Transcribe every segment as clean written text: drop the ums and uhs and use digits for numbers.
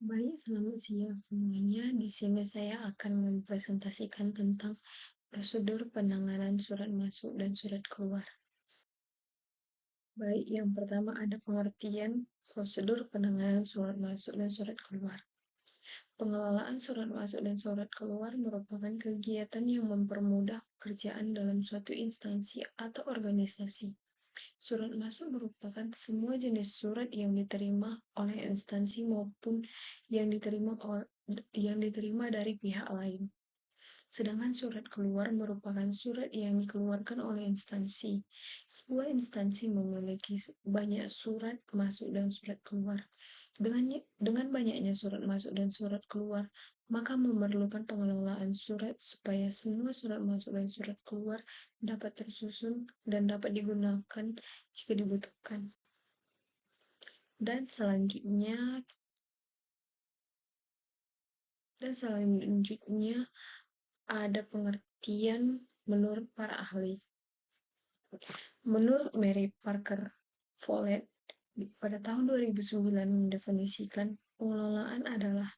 Baik, selamat siang semuanya. Di sini saya akan mempresentasikan tentang prosedur penanganan surat masuk dan surat keluar. Baik, yang pertama ada pengertian prosedur penanganan surat masuk dan surat keluar. Pengelolaan surat masuk dan surat keluar merupakan kegiatan yang mempermudah pekerjaan dalam suatu instansi atau organisasi. Surat masuk merupakan semua jenis surat yang diterima oleh instansi maupun yang diterima dari pihak lain. Sedangkan surat keluar merupakan surat yang dikeluarkan oleh instansi. Sebuah instansi memiliki banyak surat masuk dan surat keluar. Dengan banyaknya surat masuk dan surat keluar, maka memerlukan pengelolaan surat supaya semua surat masuk dan surat keluar dapat tersusun dan dapat digunakan jika dibutuhkan. Dan selanjutnya ada pengertian menurut para ahli. Menurut Mary Parker Follett, pada tahun 2009 mendefinisikan pengelolaan adalah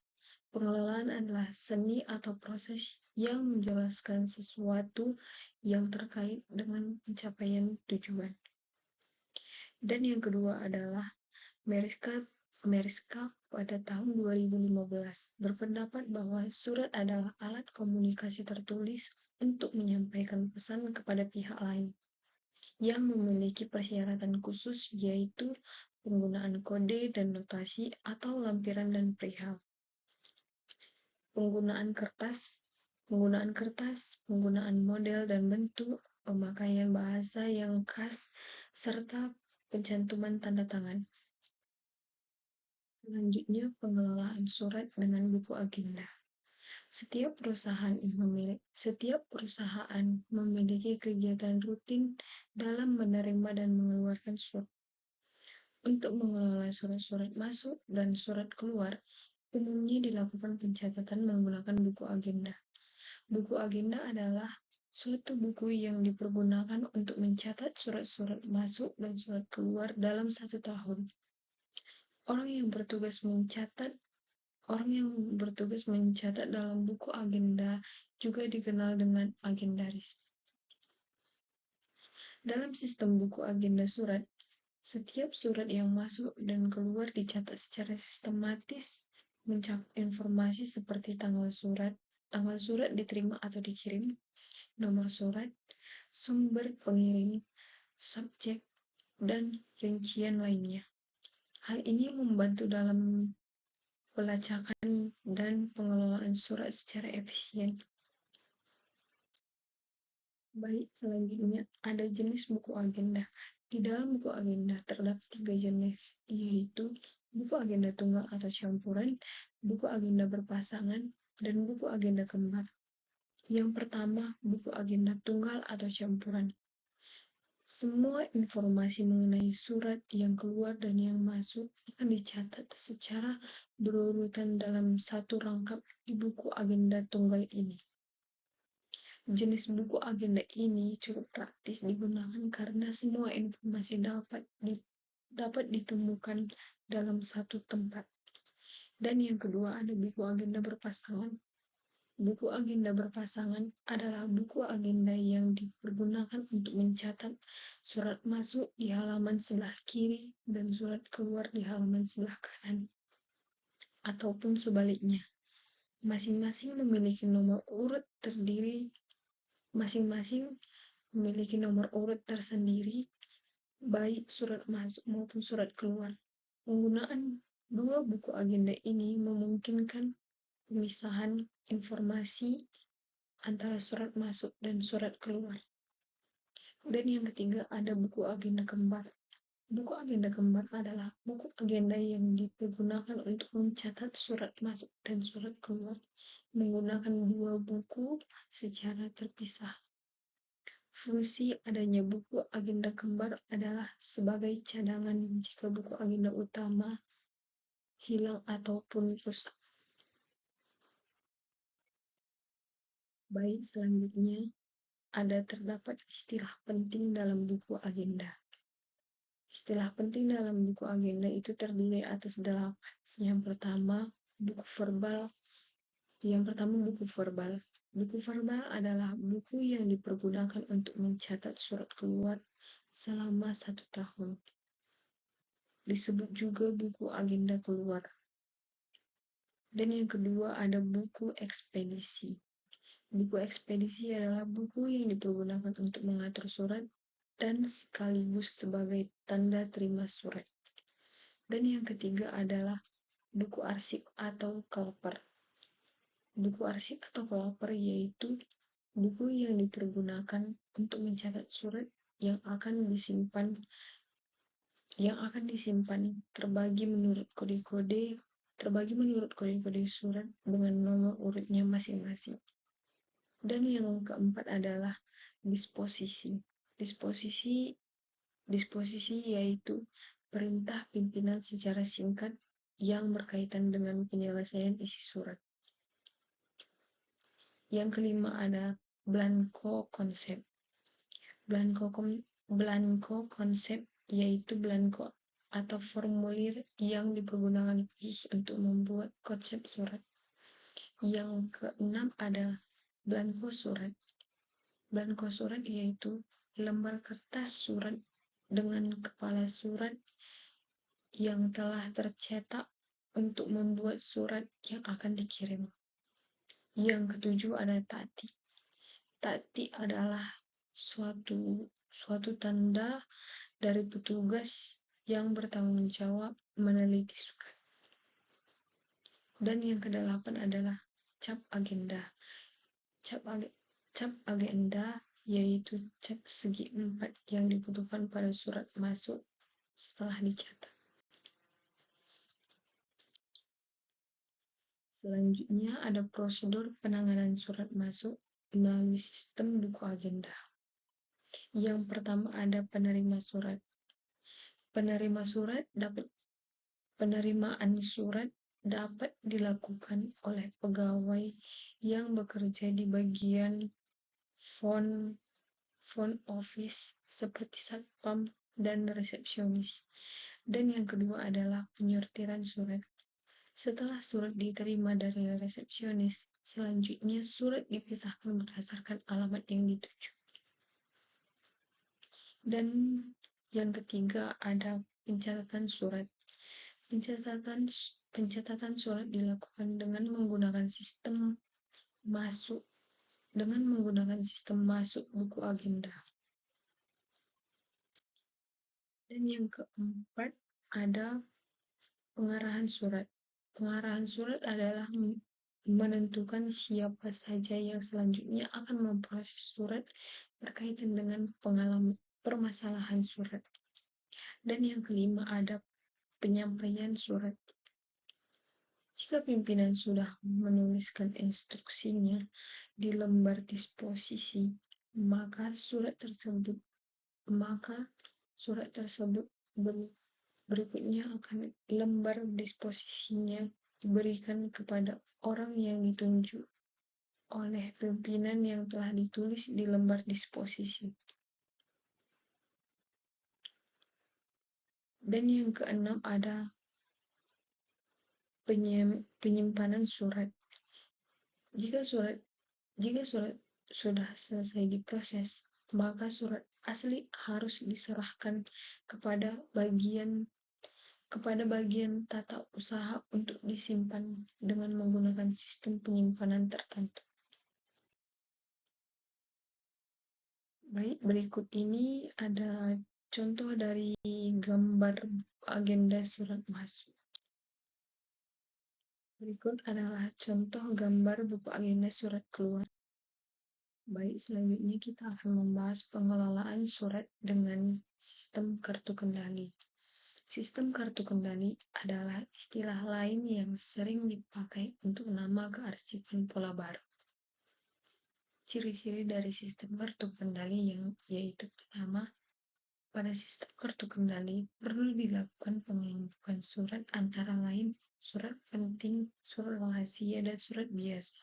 seni atau proses yang menjelaskan sesuatu yang terkait dengan pencapaian tujuan. Dan yang kedua adalah Mariska pada tahun 2015 berpendapat bahwa surat adalah alat komunikasi tertulis untuk menyampaikan pesan kepada pihak lain yang memiliki persyaratan khusus, yaitu penggunaan kode dan notasi atau lampiran dan perihal. Penggunaan kertas, penggunaan model dan bentuk, pemakaian bahasa yang khas, serta pencantuman tanda tangan. Selanjutnya, pengelolaan surat dengan buku agenda. Setiap perusahaan memiliki kegiatan rutin dalam menerima dan mengeluarkan surat. Untuk mengelola surat-surat masuk dan surat keluar, umumnya dilakukan pencatatan menggunakan buku agenda. Buku agenda adalah suatu buku yang dipergunakan untuk mencatat surat-surat masuk dan surat keluar dalam 1 tahun. Orang yang bertugas mencatat dalam buku agenda juga dikenal dengan agendaris. Dalam sistem buku agenda surat, setiap surat yang masuk dan keluar dicatat secara sistematis, mencakup informasi seperti tanggal surat diterima atau dikirim, nomor surat, sumber pengirim, subjek, dan rincian lainnya. Hal ini membantu dalam pelacakan dan pengelolaan surat secara efisien. Baik, selanjutnya ada jenis buku agenda. Di dalam buku agenda terdapat 3 jenis, yaitu buku agenda tunggal atau campuran, buku agenda berpasangan, dan buku agenda kembar. Yang pertama, buku agenda tunggal atau campuran. Semua informasi mengenai surat yang keluar dan yang masuk akan dicatat secara berurutan dalam satu rangkap di buku agenda tunggal ini. Jenis buku agenda ini cukup praktis digunakan karena semua informasi dapat ditemukan dalam satu tempat. Dan yang kedua ada buku agenda berpasangan. Buku agenda berpasangan adalah buku agenda yang dipergunakan untuk mencatat surat masuk di halaman sebelah kiri dan surat keluar di halaman sebelah kanan. Ataupun sebaliknya. Masing-masing memiliki nomor urut tersendiri, baik surat masuk maupun surat keluar. Penggunaan dua buku agenda ini memungkinkan pemisahan informasi antara surat masuk dan surat keluar. Dan yang ketiga ada buku agenda kembar. Buku agenda kembar adalah buku agenda yang dipergunakan untuk mencatat surat masuk dan surat keluar menggunakan dua buku secara terpisah. Fungsi adanya buku agenda kembar adalah sebagai cadangan jika buku agenda utama hilang ataupun rusak. Baik, selanjutnya terdapat istilah penting dalam buku agenda. Istilah penting dalam buku agenda itu terdiri atas 8. Yang pertama, Buku verbal. Yang pertama, buku verbal. Buku verbal adalah buku yang dipergunakan untuk mencatat surat keluar selama 1 tahun. Disebut juga buku agenda keluar. Dan yang kedua ada buku ekspedisi. Buku ekspedisi adalah buku yang dipergunakan untuk mengatur surat dan sekaligus sebagai tanda terima surat. Dan yang ketiga adalah buku arsip atau kelper. Buku arsip atau kelper yaitu buku yang dipergunakan untuk mencatat surat yang akan disimpan terbagi menurut kode-kode surat dengan nomor urutnya masing-masing. Dan yang keempat adalah disposisi. Disposisi yaitu perintah pimpinan secara singkat yang berkaitan dengan penyelesaian isi surat. Yang kelima ada blanko konsep. Blanko konsep yaitu blanko atau formulir yang dipergunakan khusus untuk membuat konsep surat. Yang keenam ada blanko surat. Blanko surat yaitu lembar kertas surat dengan kepala surat yang telah tercetak untuk membuat surat yang akan dikirim. Yang ketujuh ada taktik. Taktik adalah suatu tanda dari petugas yang bertanggung jawab meneliti surat. Dan yang kedelapan adalah cap agenda. Cap agenda yaitu cap segi 4 yang dibutuhkan pada surat masuk setelah dicatat. Selanjutnya ada prosedur penanganan surat masuk melalui sistem buku agenda. Yang pertama ada penerima surat. Penerimaan surat dapat dilakukan oleh pegawai yang bekerja di bagian front office seperti satpam dan resepsionis. Dan yang kedua adalah penyortiran surat. Setelah surat diterima dari resepsionis, selanjutnya surat dipisahkan berdasarkan alamat yang dituju. Dan yang ketiga ada pencatatan surat. Pencatatan surat dilakukan dengan menggunakan sistem masuk buku agenda. Dan yang keempat ada pengarahan surat. Pengarahan surat adalah menentukan siapa saja yang selanjutnya akan memproses surat berkaitan dengan permasalahan surat. Dan yang kelima ada penyampaian surat. Jika pimpinan sudah menuliskan instruksinya di lembar disposisi, maka surat tersebut berikutnya akan lembar disposisinya diberikan kepada orang yang ditunjuk oleh pimpinan yang telah ditulis di lembar disposisi. Dan yang keenam ada penyimpanan surat. Jika surat sudah selesai diproses, maka surat asli harus diserahkan kepada bagian tata usaha untuk disimpan dengan menggunakan sistem penyimpanan tertentu. Baik, berikut ini ada contoh dari gambar agenda surat masuk. Berikut adalah contoh gambar buku agenda surat keluar. Baik, selanjutnya kita akan membahas pengelolaan surat dengan sistem kartu kendali. Sistem kartu kendali adalah istilah lain yang sering dipakai untuk nama kearsipan pola baru. Ciri-ciri dari sistem kartu kendali yaitu pertama, pada sistem kartu kendali perlu dilakukan pengelompokan surat antara lain surat penting, surat rahasia, dan surat biasa.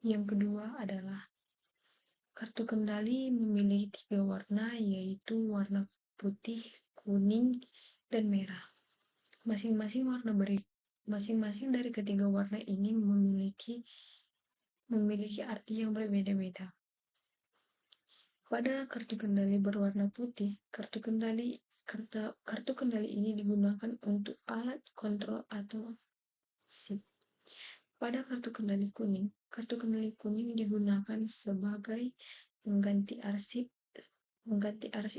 Yang kedua adalah kartu kendali memiliki 3 warna yaitu warna putih, kuning, dan merah. Masing-masing warna Masing-masing dari ketiga warna ini memiliki arti yang berbeda-beda. Pada kartu kendali berwarna putih, kartu kendali ini digunakan untuk alat kontrol atau SIP. Pada kartu kendali kuning digunakan sebagai pengganti arsip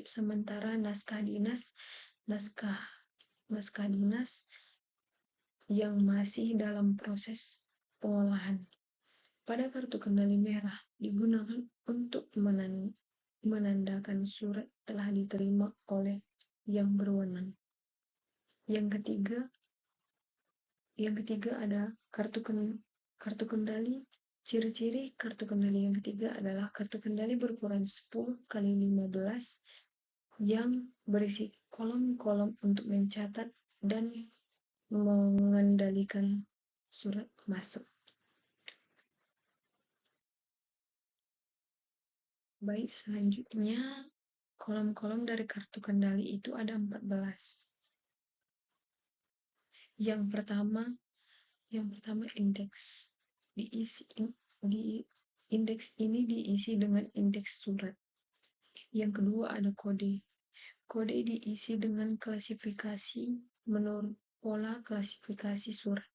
sementara naskah dinas yang masih dalam proses pengolahan. Pada kartu kendali merah digunakan untuk menandakan surat telah diterima oleh yang berwenang. Yang ketiga ada kartu kendali. Ciri-ciri kartu kendali yang ketiga adalah kartu kendali berukuran 10x15 yang berisi kolom-kolom untuk mencatat dan mengendalikan surat masuk. Baik, selanjutnya kolom-kolom dari kartu kendali itu ada 14. Yang pertama indeks. Indeks ini diisi dengan indeks surat. Yang kedua ada kode. Kode diisi dengan klasifikasi menurut pola klasifikasi surat.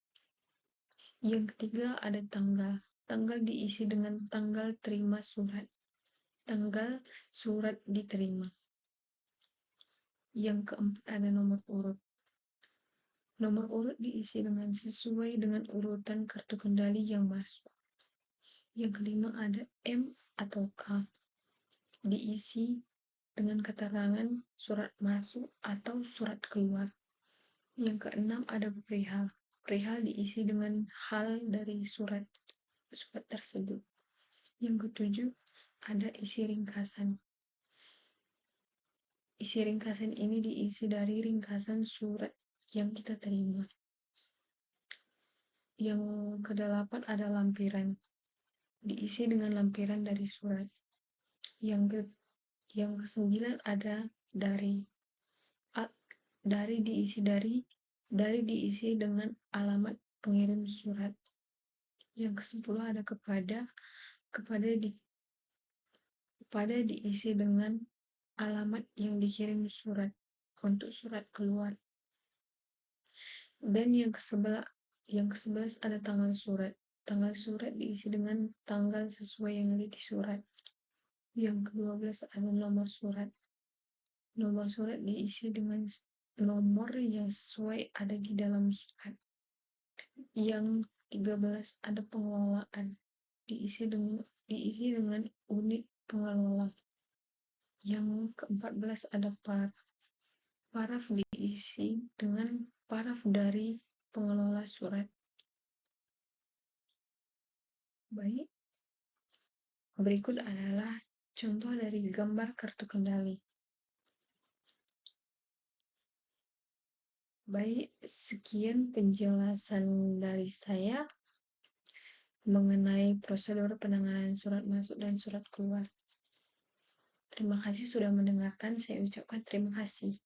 Yang ketiga ada tanggal. Tanggal diisi dengan tanggal terima surat. Tanggal surat diterima. Yang keempat ada nomor urut. Nomor urut diisi dengan sesuai dengan urutan kartu kendali yang masuk. Yang kelima ada M atau K. Diisi dengan keterangan surat masuk atau surat keluar. Yang keenam ada perihal. Perihal diisi dengan hal dari surat tersebut. Yang ketujuh ada isi ringkasan. Isi ringkasan ini diisi dari ringkasan surat yang kita terima. Yang kedelapan ada lampiran. Diisi dengan lampiran dari surat. Yang kesembilan ada dari diisi dengan alamat pengirim surat. Yang kesepuluh ada kepada diisi dengan alamat yang dikirim surat untuk surat keluar. Dan yang ke-11 ada tanggal surat. Tanggal surat diisi dengan tanggal sesuai yang ada di surat. Yang ke-12 ada nomor surat. Nomor surat diisi dengan nomor yang sesuai ada di dalam surat. Yang 13 ada pengelolaan. Diisi dengan unit pengelola. Yang ke-14 ada paraf. Paraf diisi dengan paraf dari pengelola surat. Baik, berikut adalah contoh dari gambar kartu kendali. Baik, sekian penjelasan dari saya mengenai prosedur penanganan surat masuk dan surat keluar. Terima kasih sudah mendengarkan. Saya ucapkan terima kasih.